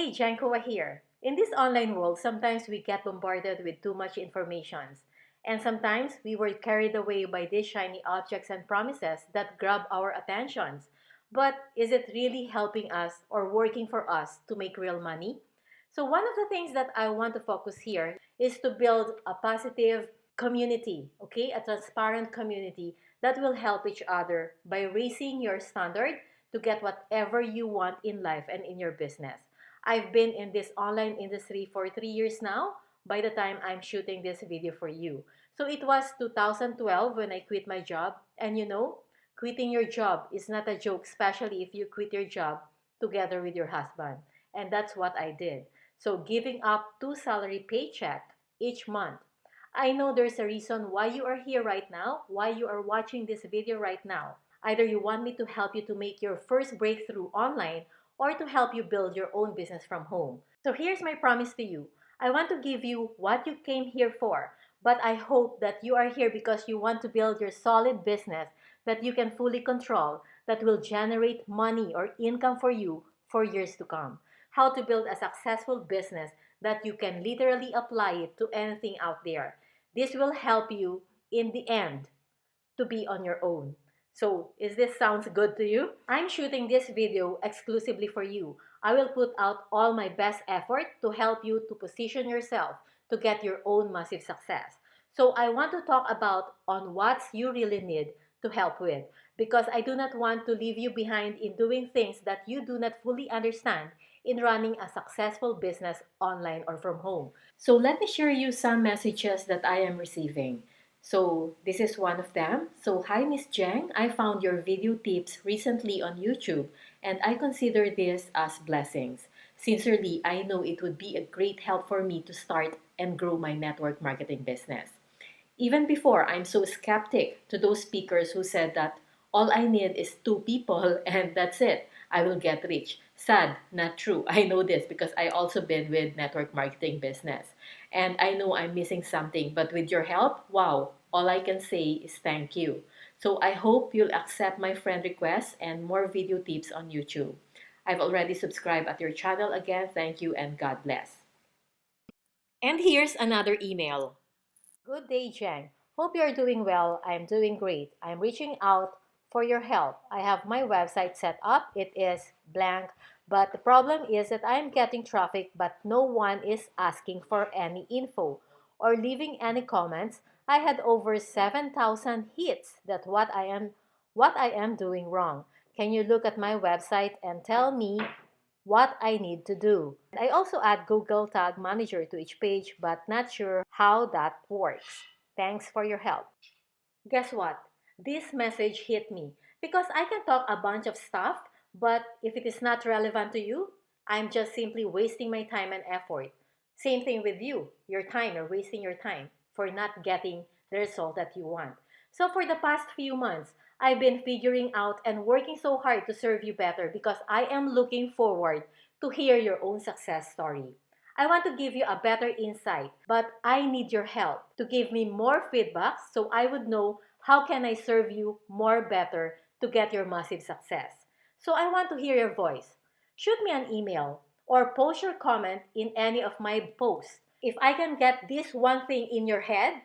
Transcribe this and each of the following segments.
Hey, Jankoa here. In this online world, sometimes we get bombarded with too much information. And sometimes we were carried away by these shiny objects and promises that grab our attentions. But is it really helping us or working for us to make real money? So one of the things that I want to focus here is to build a positive community, okay? A transparent community that will help each other by raising your standard to get whatever you want in life and in your business. I've been in this online industry for 3 years now by the time I'm shooting this video for you. So it was 2012 when I quit my job. And quitting your job is not a joke, especially if you quit your job together with your husband. And that's what I did. So giving up 2 salary paycheck each month. I know there's a reason why you are here right now, why you are watching this video right now. Either you want me to help you to make your first breakthrough online or to help you build your own business from home. So here's my promise to you. I want to give you what you came here for, but I hope that you are here because you want to build your solid business that you can fully control, that will generate money or income for you for years to come. How to build a successful business that you can literally apply it to anything out there. This will help you in the end to be on your own. So, is this sounds good to you? I'm shooting this video exclusively for you. I will put out all my best effort to help you to position yourself to get your own massive success. So, I want to talk about on what you really need to help with because I do not want to leave you behind in doing things that you do not fully understand in running a successful business online or from home. So, let me share you some messages that I am receiving. So this is one of them. So hi Miss Jeng, I found your video tips recently on YouTube and I consider this as blessings. Sincerely, I know it would be a great help for me to start and grow my network marketing business. Even before, I'm so skeptic to those speakers who said that all I need is 2 people and that's it. I will get rich. Sad, not true. I know this because I also been with network marketing business. And I know I'm missing something, but with your help, wow, all I can say is thank you. So I hope you'll accept my friend requests and more video tips on YouTube. I've already subscribed at your channel again. Thank you and God bless. And here's another email. Good day, Jen. Hope you're doing well. I'm doing great. I'm reaching out for your help. I have my website set up. It is blank, but the problem is that I'm getting traffic, but no one is asking for any info or leaving any comments. I had over 7,000 hits. That's what I am doing wrong. Can you look at my website and tell me what I need to do? I also add Google Tag Manager to each page, but not sure how that works. Thanks for your help. Guess what? This message hit me because I can talk a bunch of stuff, but if it is not relevant to you, I'm just simply wasting my time and effort. Same thing with you, your time, you're wasting your time for not getting the result that you want. So for the past few months, I've been figuring out and working so hard to serve you better because I am looking forward to hear your own success story. I want to give you a better insight, but I need your help to give me more feedback so I would know how can I serve you more better to get your massive success. So I want to hear your voice. Shoot me an email or post your comment in any of my posts. If I can get this one thing in your head,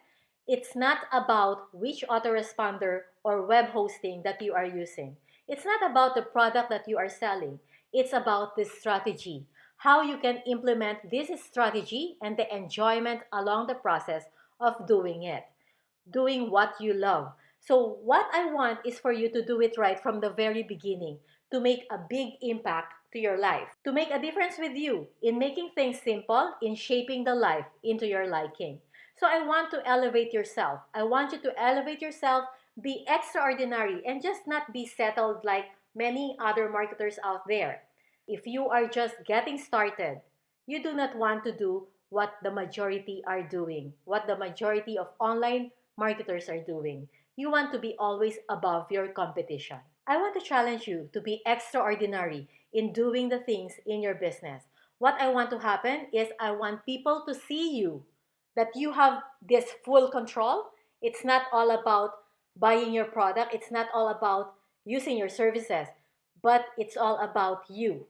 it's not about which autoresponder or web hosting that you are using. It's not about the product that you are selling. It's about the strategy, how you can implement this strategy and the enjoyment along the process of doing it, doing what you love. So what I want is for you to do it right from the very beginning, to make a big impact to your life, to make a difference with you in making things simple, in shaping the life into your liking. So I want to elevate yourself. I want you to elevate yourself, be extraordinary, and just not be settled like many other marketers out there. If you are just getting started, you do not want to do what the majority are doing, what the majority of online marketers are doing. You want to be always above your competition. I want to challenge you to be extraordinary in doing the things in your business. What I want to happen is I want people to see you, that you have this full control. It's not all about buying your product. It's not all about using your services, but it's all about you.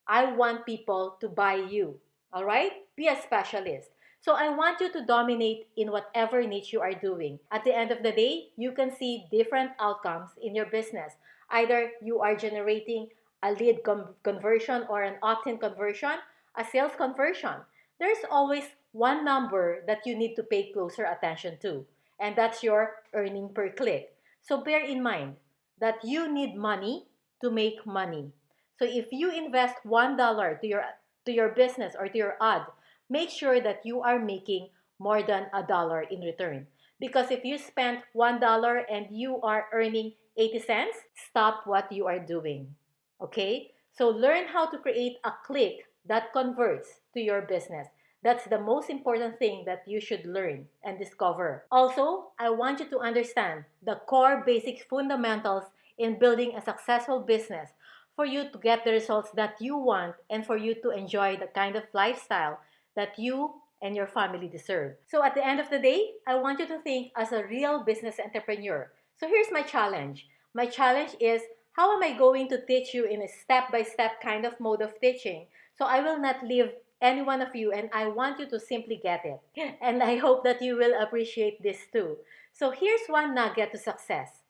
I want people to buy you. All right? Be a specialist. So I want you to dominate in whatever niche you are doing. At the end of the day, you can see different outcomes in your business. Either you are generating a lead conversion or an opt-in conversion, a sales conversion. There's always one number that you need to pay closer attention to, and that's your earning per click. So bear in mind that you need money to make money. So if you invest $1 to your business or to your ad, make sure that you are making more than $1 in return. Because if you spend $1 and you are earning 80 cents, stop what you are doing. Okay? So learn how to create a click that converts to your business. That's the most important thing that you should learn and discover. Also, I want you to understand the core basic fundamentals in building a successful business for you to get the results that you want and for you to enjoy the kind of lifestyle that you and your family deserve. So at the end of the day, I want you to think as a real business entrepreneur. So here's my challenge. My challenge is, how am I going to teach you in a step-by-step kind of mode of teaching? So I will not leave any one of you, and I want you to simply get it. And I hope that you will appreciate this too. So here's one nugget to success.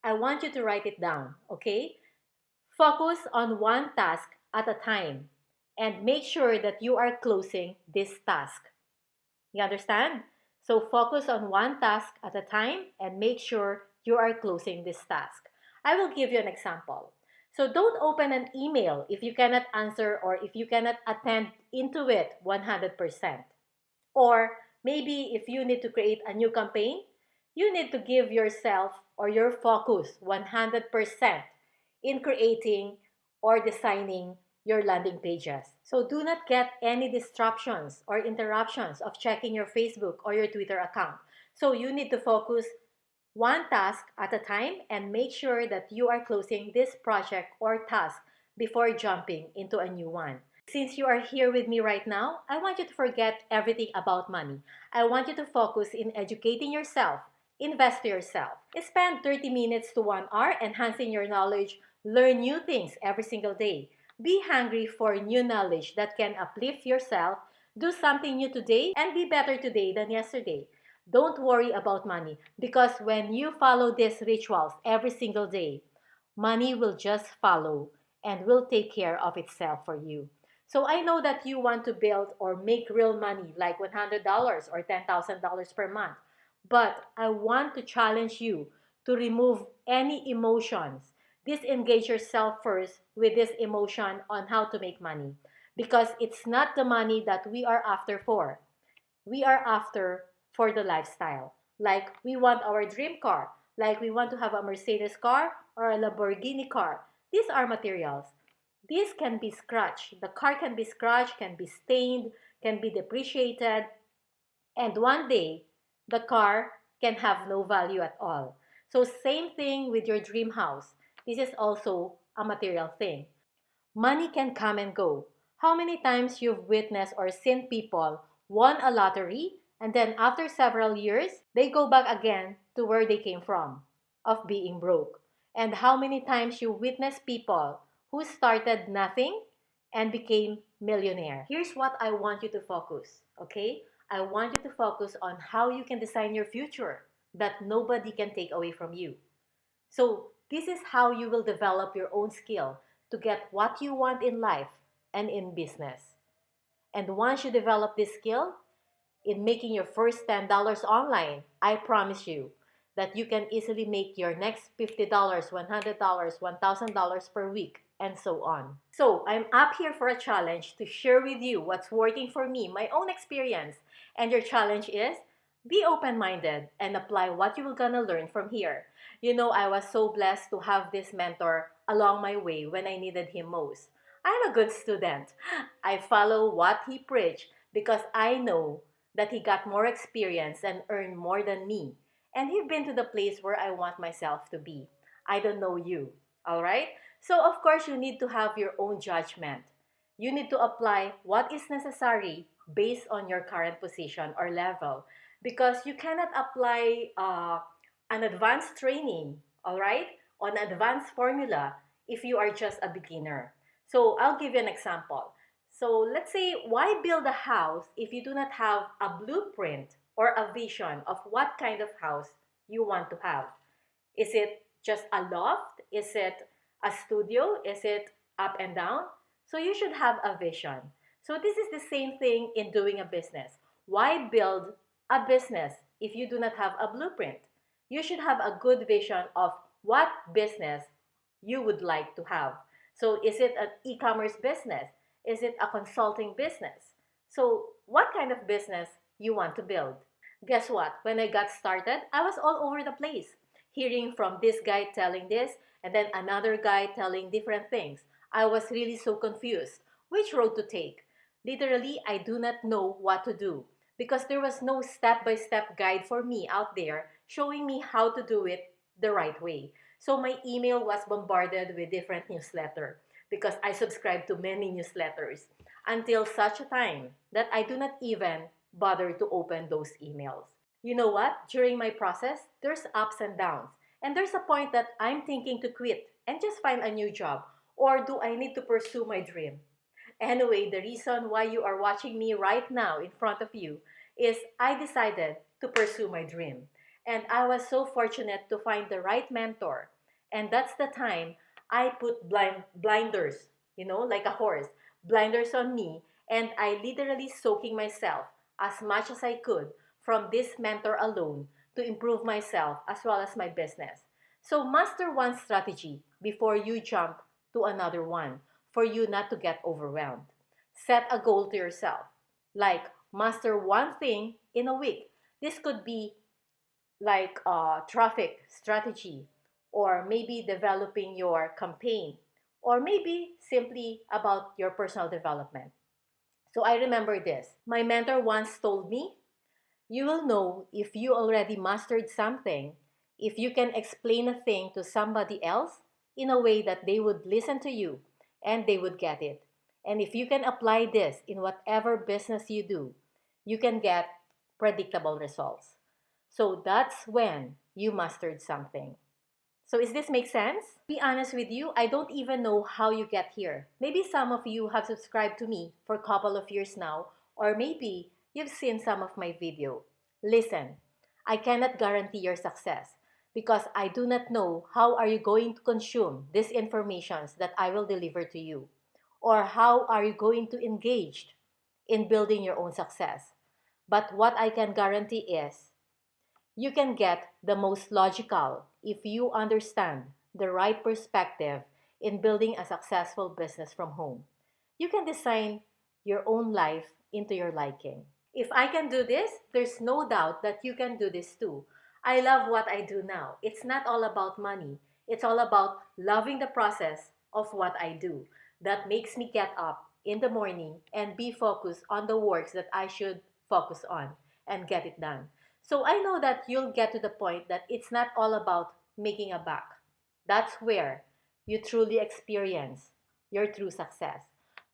I want you to write it down, okay? Focus on one task at a time and make sure that you are closing this task. You understand? So focus on one task at a time and make sure you are closing this task. I will give you an example. So don't open an email if you cannot answer or if you cannot attend into it 100%. Or maybe if you need to create a new campaign, you need to give yourself or your focus 100% in creating or designing your landing pages. So do not get any disruptions or interruptions of checking your Facebook or your Twitter account. So you need to focus one task at a time and make sure that you are closing this project or task before jumping into a new one. Since you are here with me right now, I want you to forget everything about money. I want you to focus in educating yourself. Invest to yourself. Spend 30 minutes to 1 hour enhancing your knowledge. Learn new things every single day. Be hungry for new knowledge that can uplift yourself. Do something new today and be better today than yesterday. Don't worry about money because when you follow these rituals every single day, money will just follow and will take care of itself for you. So I know that you want to build or make real money like $100 or $10,000 per month. But I want to challenge you to remove any emotions. Disengage yourself first with this emotion on how to make money. Because it's not the money that we are after for. We are after for the lifestyle. Like we want our dream car. Like we want to have a Mercedes car or a Lamborghini car. These are materials. These can be scratched. The car can be scratched, can be stained, can be depreciated, and one day the car can have no value at all. So same thing with your dream house. This is also a material thing. Money can come and go. How many times you've witnessed or seen people won a lottery and then after several years, they go back again to where they came from, of being broke. And how many times you witness people who started nothing and became millionaire. Here's what I want you to focus, okay? I want you to focus on how you can design your future that nobody can take away from you. So this is how you will develop your own skill to get what you want in life and in business. And once you develop this skill in making your first $10 online, I promise you that you can easily make your next $50, $100, $1,000 per week, and so on. So I'm up here for a challenge to share with you what's working for me, my own experience. And your challenge is be open-minded and apply what you're gonna learn from here. You know, I was so blessed to have this mentor along my way when I needed him most. I'm a good student. I follow what he preached because I know that he got more experience and earned more than me. And he's been to the place where I want myself to be. I don't know you, all right? So of course, you need to have your own judgment. You need to apply what is necessary based on your current position or level because you cannot apply an advanced training, all right, on advanced formula if you are just a beginner. So I'll give you an example. So let's say, why build a house if you do not have a blueprint or a vision of what kind of house you want to have? Is it just a loft? Is it a studio? Is it up and down? So you should have a vision. So this is the same thing in doing a business. Why build a business if you do not have a blueprint? You should have a good vision of what business you would like to have. So is it an e-commerce business? Is it a consulting business? So what kind of business you want to build? Guess what? When I got started, I was all over the place, hearing from this guy telling this and then another guy telling different things. I was really so confused. Which road to take? Literally, I do not know what to do because there was no step-by-step guide for me out there showing me how to do it the right way. So my email was bombarded with different newsletters because I subscribe to many newsletters until such a time that I do not even bother to open those emails. You know what? During my process, there's ups and downs. And there's a point that I'm thinking to quit and just find a new job. Or do I need to pursue my dream? Anyway, the reason why you are watching me right now in front of you is I decided to pursue my dream. And I was so fortunate to find the right mentor. And that's the time I put blinders, like a horse, blinders on me, and I literally soaking myself as much as I could from this mentor alone to improve myself as well as my business. So master one strategy before you jump to another one for you not to get overwhelmed. Set a goal to yourself, like master one thing in a week. This could be like traffic strategy, or maybe developing your campaign, or maybe simply about your personal development. So I remember this. My mentor once told me, you will know if you already mastered something if you can explain a thing to somebody else in a way that they would listen to you and they would get it. And if you can apply this in whatever business you do, you can get predictable results. So that's when you mastered something. So is this make sense? Be honest with you, I don't even know how you get here. Maybe some of you have subscribed to me for a couple of years now, or maybe you've seen some of my video. Listen, I cannot guarantee your success because I do not know how are you going to consume these informations that I will deliver to you, or how are you going to engage in building your own success. But what I can guarantee is you can get the most logical if you understand the right perspective in building a successful business from home. You can design your own life into your liking. If I can do this, there's no doubt that you can do this too. I love what I do now. It's not all about money. It's all about loving the process of what I do. That makes me get up in the morning and be focused on the works that I should focus on and get it done. So I know that you'll get to the point that it's not all about making a buck. That's where you truly experience your true success.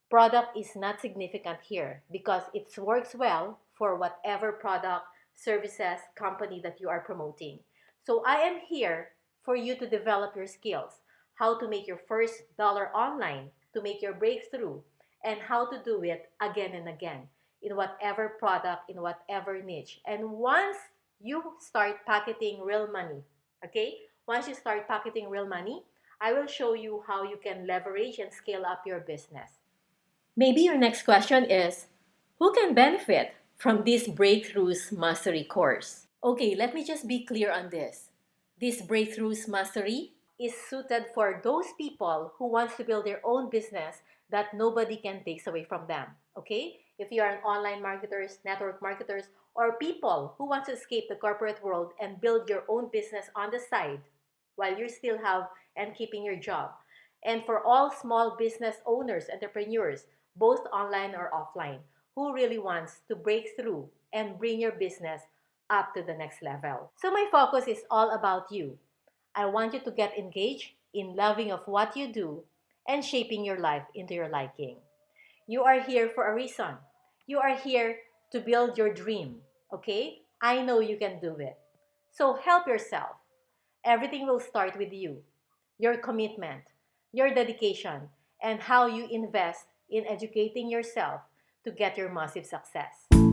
Product is not significant here because it works well for whatever product, services, company that you are promoting. So I am here for you to develop your skills, how to make your first dollar online, to make your breakthrough, and how to do it again and again in whatever product, in whatever niche. And once you start pocketing real money, okay? Once you start pocketing real money, I will show you how you can leverage and scale up your business. Maybe your next question is, who can benefit from this Breakthroughs Mastery course? Okay, let me just be clear on this. This Breakthroughs Mastery is suited for those people who wants to build their own business that nobody can take away from them. Okay? If you are an online marketers, network marketers, or people who want to escape the corporate world and build your own business on the side while you still have and keeping your job. And for all small business owners, entrepreneurs, both online or offline, who really wants to break through and bring your business up to the next level. So my focus is all about you. I want you to get engaged in loving of what you do and shaping your life into your liking. You are here for a reason. You are here to build your dream, okay? I know you can do it. So help yourself. Everything will start with you, your commitment, your dedication, and how you invest in educating yourself to get your massive success.